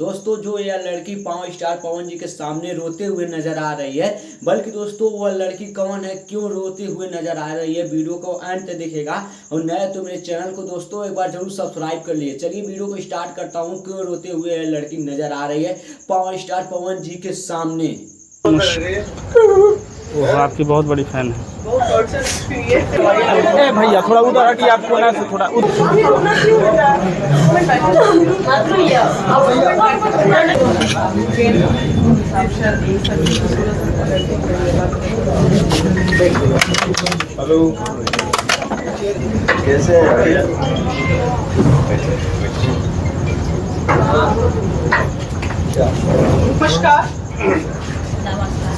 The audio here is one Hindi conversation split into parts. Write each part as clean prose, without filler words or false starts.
दोस्तों जो यह लड़की पावर स्टार पवन जी के सामने रोते हुए नजर आ रही है, बल्कि दोस्तों वह लड़की कौन है, क्यों रोते हुए नजर आ रही है, वीडियो को अंत तक देखेगा। और नया तो मेरे चैनल को दोस्तों एक बार जरूर सब्सक्राइब कर लिए। चलिए वीडियो को स्टार्ट करता हूँ। क्यों रोते हुए यह लड़की नजर आ रही है पावर स्टार पवन जी के सामने। वो आपकी बहुत बड़ी फैन है। ए भैया थोड़ा उधर हटिए, आपको ना से थोड़ा हेलो, कैसे हैं? नमस्कार।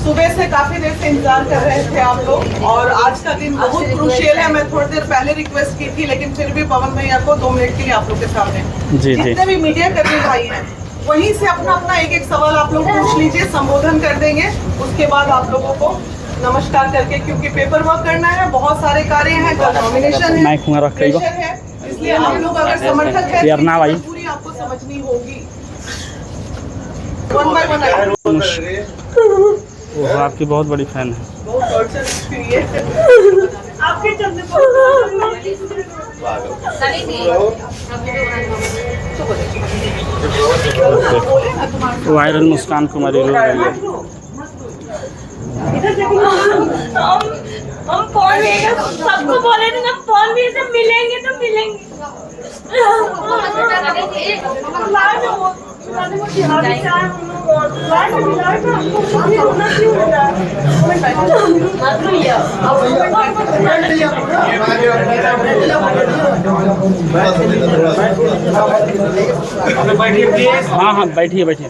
सुबह से काफी देर से इंतजार कर रहे थे आप लोग और आज का दिन बहुत क्रूशियल है। मैं थोड़ी देर पहले रिक्वेस्ट की थी, लेकिन फिर भी पवन भैया को 2 मिनट के लिए आप लोग के सामने जितने भी मीडिया कर्मी भाई हैं वहीं से अपना अपना एक सवाल आप लोग पूछ लीजिए, संबोधन कर देंगे। उसके बाद आप लोगों को नमस्कार करके, क्योंकि पेपर वर्क करना है, बहुत सारे कार्य हैं, कल नॉमिनेशन है, प्रेशर है, इसलिए आप लोग अगर समर्थक है पूरी आपको समझनी होगी। वन बाय वन वो आपकी बहुत बड़ी फैन है। आपके चलते वायरल मुस्कान कुमारी रो रही है। हम फोन सबको बोले थे ना, फोन भी से मिलेंगे तो मिलेंगे। हाँ हाँ बैठिए बैठिए।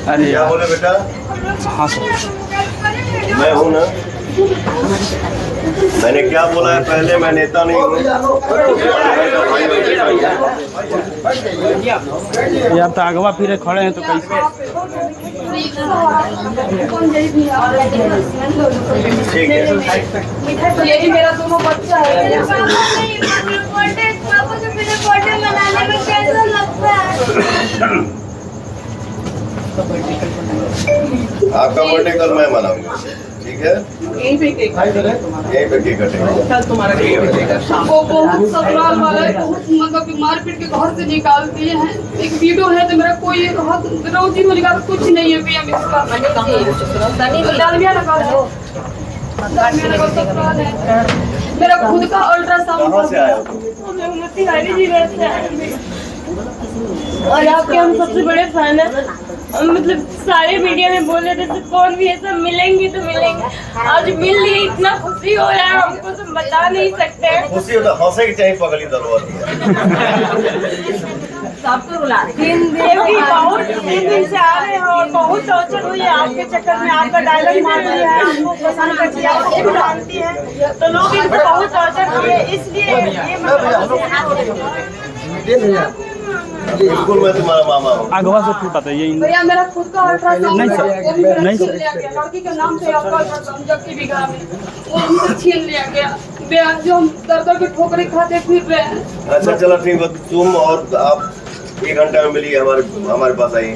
अरे क्या बोले बेटा? हाँ सर, मैं हूँ ना। मैंने क्या बोला है पहले? मैं नेता नहीं हूँ। यार तो अगवा फिर खड़े हैं तो कैसे? ठीक है। ये भी मेरा दोनों बच्चा है। पापा को मेरे बर्थडे मनाने में कैसा लगता है? आपका बर्थडे कल मैं मनाऊंगा, ठीक है? यहीं पे केक कटेगा। कल तुम्हारा केक कटेगा शाम वो बहुत ससुराल वाले बहुत मतलब मारपीट के घर से निकाल दिए हैं। एक वीडियो है तो मेरा कोई रोजी रोजगार कुछ नहीं है भैया। मेरा खुद का अल्ट्रासाउंड और आपके हम सबसे बड़े फैन हैं। मतलब सारे मीडिया में बोल रहे थे तो कौन भी ऐसा मिलेंगे तो मिलेंगे। आज मिल लिए, इतना खुशी हो रहा है, हमको तो बता नहीं सकते। खुशी होता हंसे की चाहिए पगली दरबार। सबको बुला बहुत दिन से आ रहे हैं और बहुत टॉर्चर हुई है आपके चक्कर में। आपका डायलॉग मार दिया है, आपको पसंद करती है, आपको भी जानती है, तो लोग इनको बहुत टॉर्चर हुए, इसलिए बिल्कुल मैं तुम्हारा मामा हूँ। अगवा से फिर बताइए। भैया मेरा खुद का अल्ट्रासाउंड नहीं सर, नहीं सर। लड़की के नाम से आपका अल्ट्रासाउंड जबकि बिगड़ा में वो हमसे छीन लिया गया। बेया जो हम दर के ठोकरे खाते फिर रहे हैं। अच्छा चलो ठीक है, तुम और आप 1 घंटा में मिलिए हमारे पास आइए।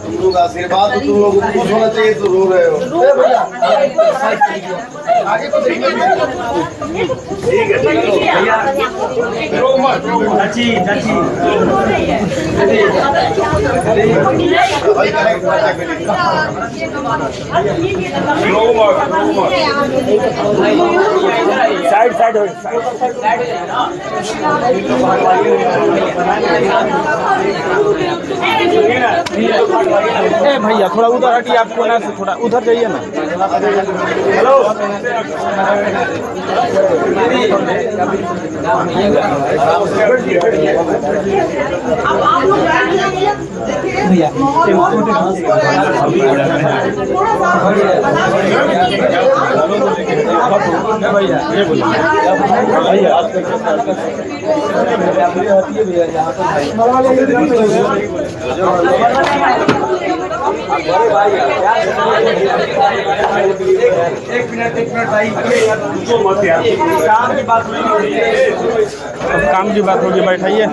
तुम लोग आशीर्वाद, तुम लोग खुश होना चाहिए तो रो रहे हो। ठीक है। साइड साइड हो ए भैया थोड़ा उधर हटिए, आपको ना से थोड़ा उधर जाइए ना। हेलो, अब आप लोग देखिए एक मिनट भाई, काम की बात होगी, बैठाइए।